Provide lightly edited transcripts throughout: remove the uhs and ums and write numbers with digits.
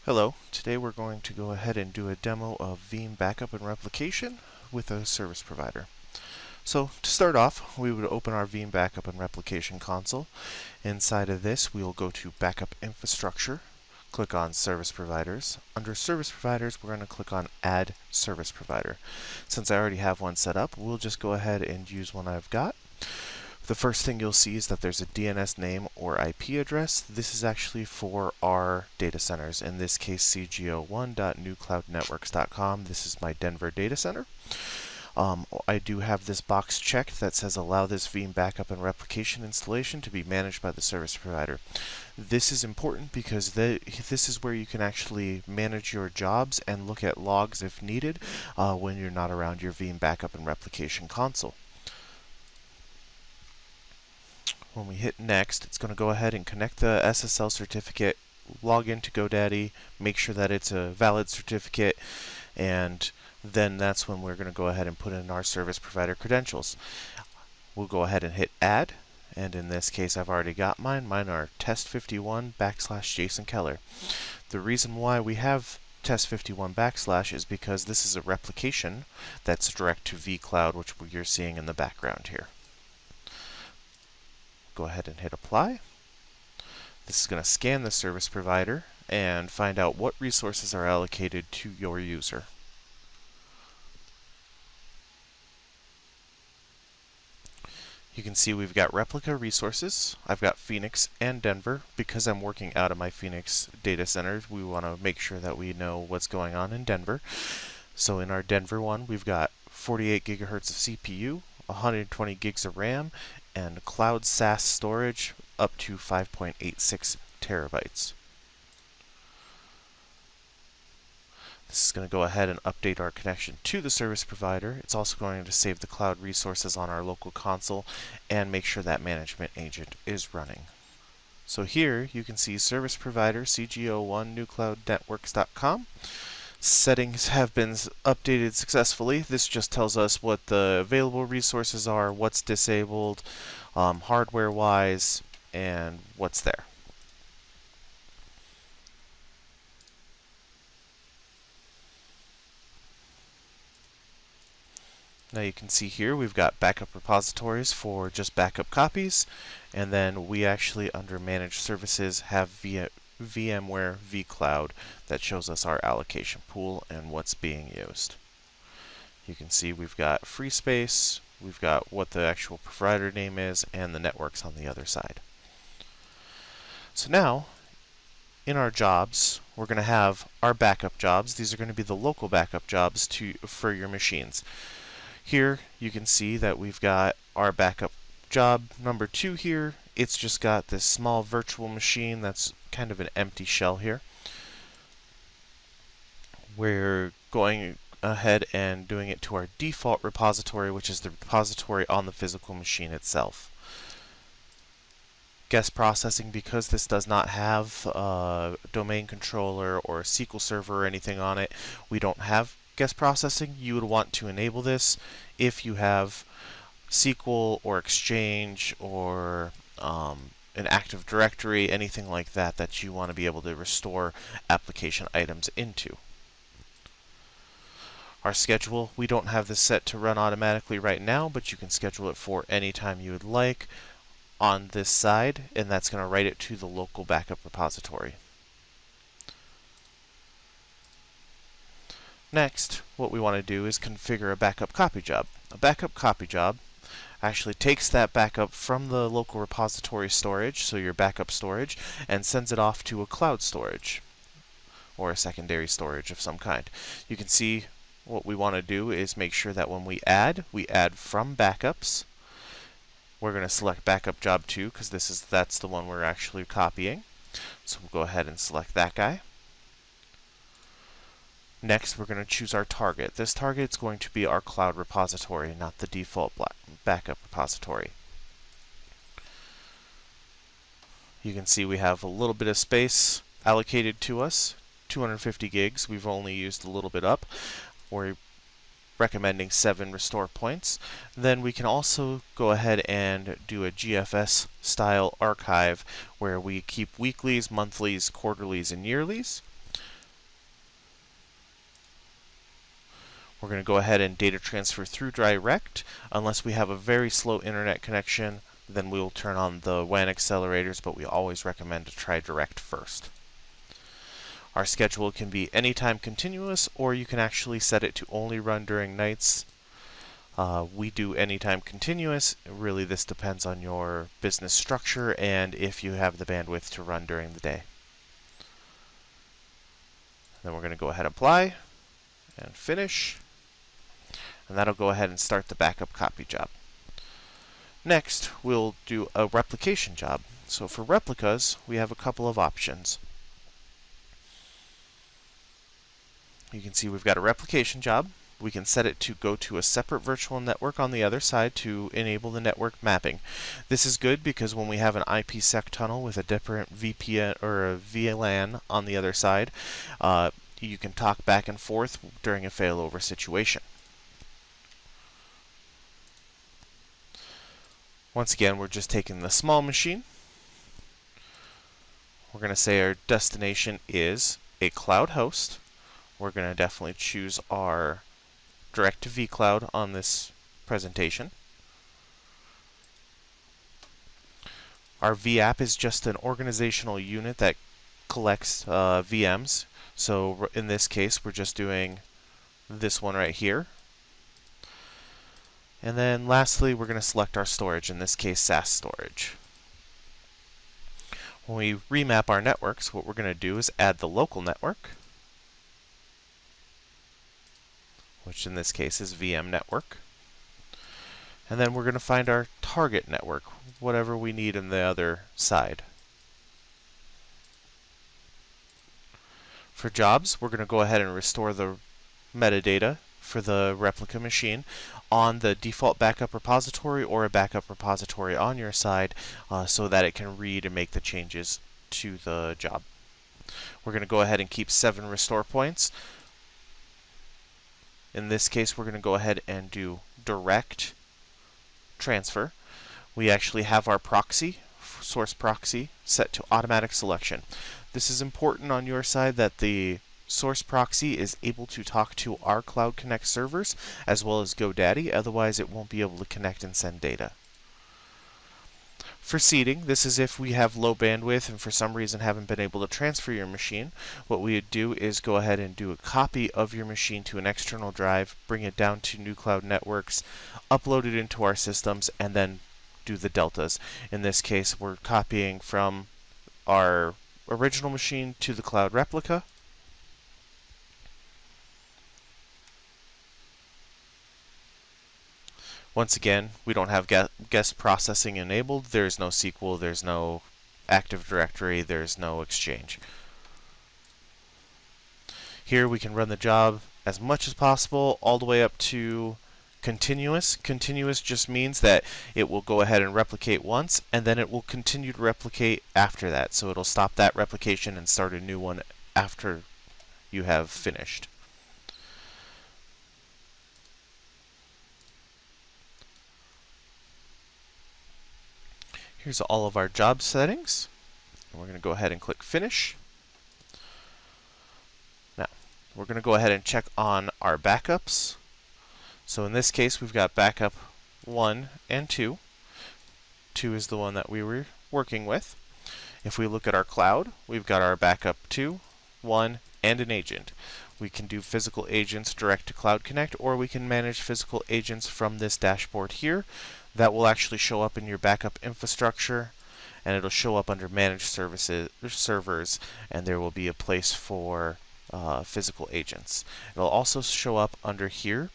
Hello, today we're going to go ahead and do a demo of Veeam backup and replication with a service provider. So to start off, we would open our Veeam backup and replication console. Inside of this, we will go to Backup Infrastructure, click on Service Providers. Under Service Providers, we're going to click on Add Service Provider. Since I already have one set up, we'll just go ahead and use one I've got. The first thing you'll see is that there's a DNS name or IP address. This is actually for our data centers, in this case cgo1.newcloudnetworks.com. This is my Denver data center. I do have this box checked that says allow this Veeam backup and replication installation to be managed by the service provider. This is important because this is where you can actually manage your jobs and look at logs if needed when you're not around your Veeam backup and replication console. When we hit next, it's going to go ahead and connect the SSL certificate, log into GoDaddy, make sure that it's a valid certificate, and then that's when we're going to go ahead and put in our service provider credentials. We'll go ahead and hit add, and in this case I've already got mine. Mine are test51 /Jason Keller. The reason why we have test51 / is because this is a replication that's direct to vCloud, which you're seeing in the background here. Go ahead and hit apply. This is going to scan the service provider and find out what resources are allocated to your user. You can see we've got replica resources. I've got Phoenix and Denver. Because I'm working out of my Phoenix data center, we want to make sure that we know what's going on in Denver. So in our Denver one, we've got 48 gigahertz of CPU, 120 gigs of RAM, and cloud SaaS storage up to 5.86 terabytes. This is going to go ahead and update our connection to the service provider. It's also going to save the cloud resources on our local console and make sure that management agent is running. So here you can see service provider cgo1.newcloudnetworks.com. Settings have been updated successfully. This just tells us what the available resources are, what's disabled, hardware-wise, and what's there. Now you can see here we've got backup repositories for just backup copies, and then we actually under Managed Services have VMware vCloud that shows us our allocation pool and what's being used. You can see we've got free space, we've got what the actual provider name is, and the networks on the other side. So now, in our jobs, we're going to have our backup jobs. These are going to be the local backup jobs for your machines. Here you can see that we've got our backup job number 2 here. It's just got this small virtual machine that's kind of an empty shell here. We're going ahead and doing it to our default repository, which is the repository on the physical machine itself. Guest processing, because this does not have a domain controller or a SQL server or anything on it, we don't have guest processing. You would want to enable this if you have SQL or Exchange or an Active Directory, anything like that that you want to be able to restore application items into. Our schedule, we don't have this set to run automatically right now, but you can schedule it for any time you would like on this side, and that's going to write it to the local backup repository. Next, what we want to do is configure a backup copy job. A backup copy job actually takes that backup from the local repository storage, so your backup storage, and sends it off to a cloud storage or a secondary storage of some kind. You can see what we want to do is make sure that when we add from backups. We're going to select backup job 2 because that's the one we're actually copying. So we'll go ahead and select that guy. Next, we're going to choose our target. This target is going to be our cloud repository, not the default backup repository. You can see we have a little bit of space allocated to us, 250 gigs. We've only used a little bit up. We're recommending 7 restore points. Then we can also go ahead and do a GFS style archive where we keep weeklies, monthlies, quarterlies, and yearlies. We're going to go ahead and data transfer through direct. Unless we have a very slow internet connection, then we will turn on the WAN accelerators, but we always recommend to try direct first. Our schedule can be anytime continuous, or you can actually set it to only run during nights. We do anytime continuous. Really, this depends on your business structure and if you have the bandwidth to run during the day. Then we're going to go ahead and apply and finish. And that'll go ahead and start the backup copy job. Next, we'll do a replication job. So for replicas, we have a couple of options. You can see we've got a replication job. We can set it to go to a separate virtual network on the other side to enable the network mapping. This is good because when we have an IPsec tunnel with a different VPN or a VLAN on the other side, you can talk back and forth during a failover situation. Once again, we're just taking the small machine. We're going to say our destination is a cloud host. We're going to definitely choose our direct to vCloud on this presentation. Our vApp is just an organizational unit that collects VMs. So in this case, we're just doing this one right here. And then lastly, we're going to select our storage, in this case SAS storage. When we remap our networks, what we're going to do is add the local network, which in this case is VM network. And then we're going to find our target network, whatever we need on the other side. For jobs, we're going to go ahead and restore the metadata for the replica machine on the default backup repository or a backup repository on your side so that it can read and make the changes to the job. We're going to go ahead and keep 7 restore points. In this case, we're going to go ahead and do direct transfer. We actually have our proxy, source proxy, set to automatic selection. This is important on your side that the source proxy is able to talk to our Cloud Connect servers as well as GoDaddy, otherwise it won't be able to connect and send data. For seeding, this is if we have low bandwidth and for some reason haven't been able to transfer your machine. What we would do is go ahead and do a copy of your machine to an external drive, bring it down to NewCloud networks, upload it into our systems, and then do the deltas. In this case, we're copying from our original machine to the cloud replica. Once again, we don't have guest processing enabled. There's no SQL, there's no Active Directory, there's no Exchange. Here we can run the job as much as possible, all the way up to continuous. Continuous just means that it will go ahead and replicate once, and then it will continue to replicate after that. So it'll stop that replication and start a new one after you have finished. Here's all of our job settings. And we're going to go ahead and click Finish. Now, we're going to go ahead and check on our backups. So in this case, we've got backup 1 and 2. 2 is the one that we were working with. If we look at our cloud, we've got our backup 2, 1, and an agent. We can do physical agents direct to Cloud Connect, or we can manage physical agents from this dashboard here. That will actually show up in your backup infrastructure, and it'll show up under Managed Services or Servers, and there will be a place for physical agents. It'll also show up under here,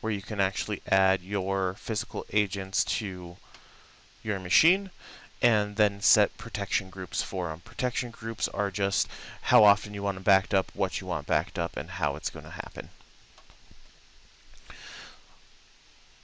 where you can actually add your physical agents to your machine, and then set protection groups for them. Protection groups are just how often you want them backed up, what you want backed up, and how it's going to happen.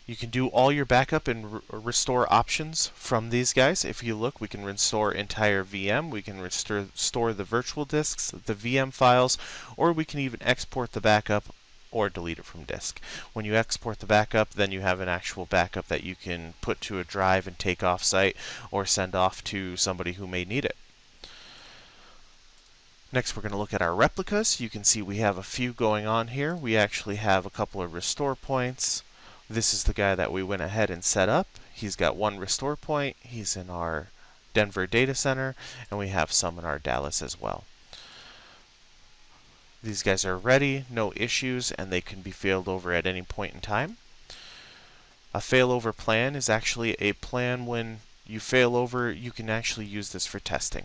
You can do all your backup and restore options from these guys. If you look, we can restore entire VM, we can restore the virtual disks, the VM files, or we can even export the backup or delete it from disk. When you export the backup, then you have an actual backup that you can put to a drive and take off site or send off to somebody who may need it. Next, we're going to look at our replicas. You can see we have a few going on here. We actually have a couple of restore points. This is the guy that we went ahead and set up. He's got one restore point. He's in our Denver data center, and we have some in our Dallas as well. These guys are ready, no issues, and they can be failed over at any point in time. A failover plan is actually a plan when you fail over, you can actually use this for testing.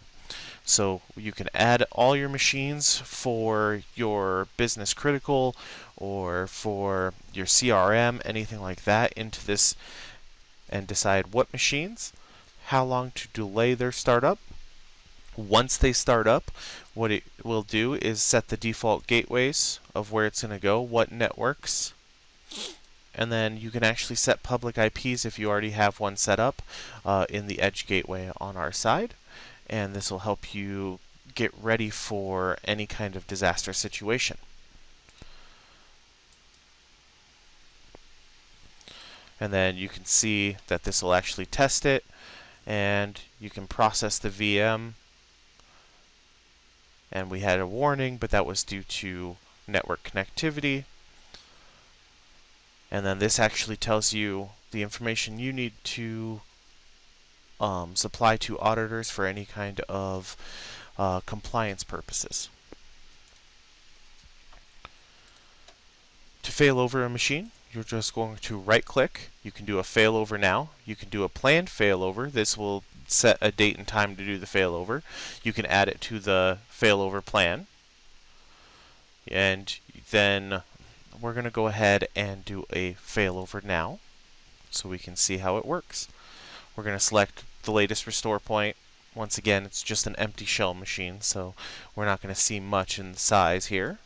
So you can add all your machines for your business critical or for your CRM, anything like that, into this and decide what machines, how long to delay their startup. Once they start up, what it will do is set the default gateways of where it's going to go, what networks, and then you can actually set public IPs if you already have one set up in the edge gateway on our side. And this will help you get ready for any kind of disaster situation. And then you can see that this will actually test it, and you can process the VM. And we had a warning, but that was due to network connectivity. And then this actually tells you the information you need to supply to auditors for any kind of compliance purposes. To fail over a machine, you're just going to right click. You can do a failover now. You can do a planned failover. This will set a date and time to do the failover. You can add it to the failover plan. And then we're going to go ahead and do a failover now so we can see how it works. We're going to select the latest restore point. Once again, it's just an empty shell machine, so we're not going to see much in the size here.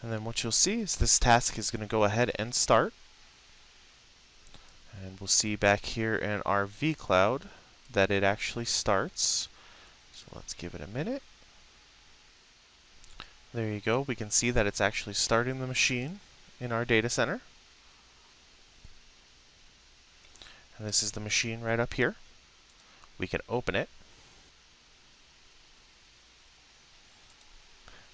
And then what you'll see is this task is going to go ahead and start. And we'll see back here in our vCloud that it actually starts. So let's give it a minute. There you go. We can see that it's actually starting the machine in our data center. And this is the machine right up here. We can open it.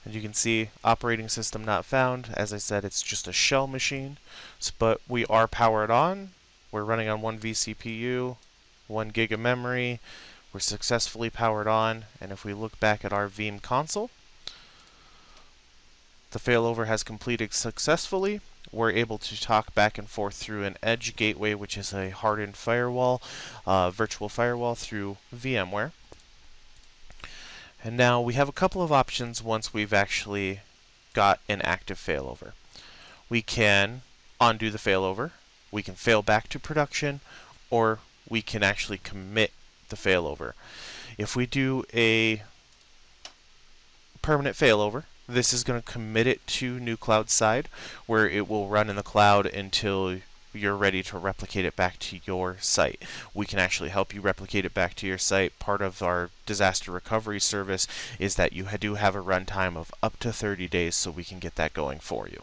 And you can see operating system not found. As I said, it's just a shell machine, but we are powered on. We're running on 1 vCPU, 1 gig of memory. We're successfully powered on. And if we look back at our Veeam console, the failover has completed successfully. We're able to talk back and forth through an edge gateway, which is a hardened firewall, virtual firewall through VMware. And now we have a couple of options once we've actually got an active failover. We can undo the failover, we can fail back to production, or we can actually commit the failover. If we do a permanent failover, this is going to commit it to NewCloud side, where it will run in the cloud until you're ready to replicate it back to your site. We can actually help you replicate it back to your site. Part of our disaster recovery service is that you do have a runtime of up to 30 days, so we can get that going for you.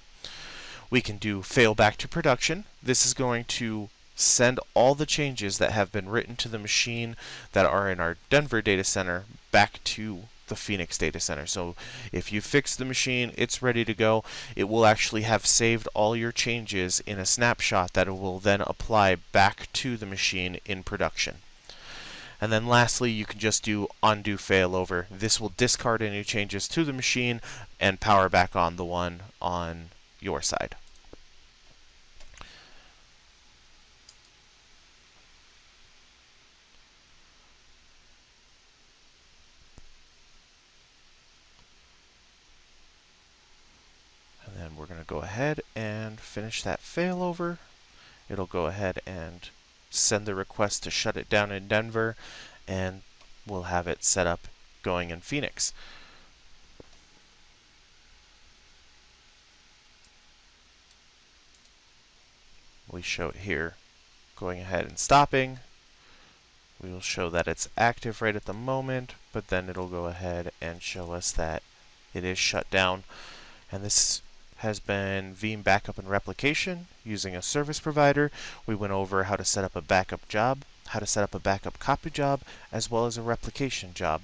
We can do fail back to production. This is going to send all the changes that have been written to the machine that are in our Denver data center back to the Phoenix data center. So if you fix the machine, it's ready to go. It will actually have saved all your changes in a snapshot that it will then apply back to the machine in production. And then lastly, you can just do undo failover. This will discard any changes to the machine and power back on the one on your side. And then we're going to go ahead and finish that failover. It'll go ahead and send the request to shut it down in Denver, and we'll have it set up going in Phoenix. We show it here going ahead and stopping. We will show that it's active right at the moment, but then it'll go ahead and show us that it is shut down. And this has been Veeam Backup and Replication using a service provider. We went over how to set up a backup job, how to set up a backup copy job, as well as a replication job.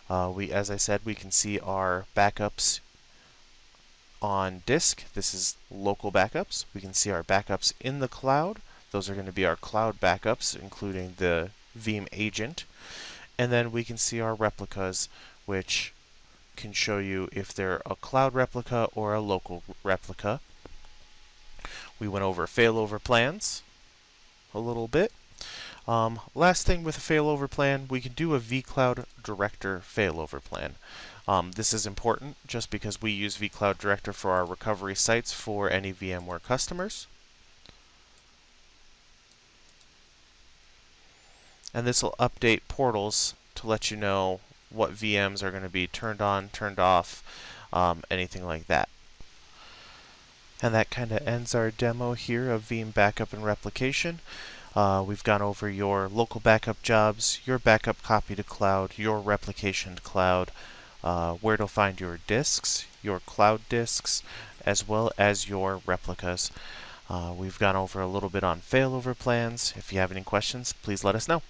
As I said, we can see our backups on disk. This is local backups. We can see our backups in the cloud. Those are going to be our cloud backups, including the Veeam agent. And then we can see our replicas, which can show you if they're a cloud replica or a local replica. We went over failover plans a little bit. Last thing with a failover plan, we can do a vCloud Director failover plan. This is important just because we use vCloud Director for our recovery sites for any VMware customers. And this will update portals to let you know what VMs are going to be turned on, turned off, anything like that. And that kind of ends our demo here of Veeam Backup and Replication. We've gone over your local backup jobs, your backup copy to cloud, your replication to cloud, where to find your disks, your cloud disks, as well as your replicas. We've gone over a little bit on failover plans. If you have any questions, please let us know.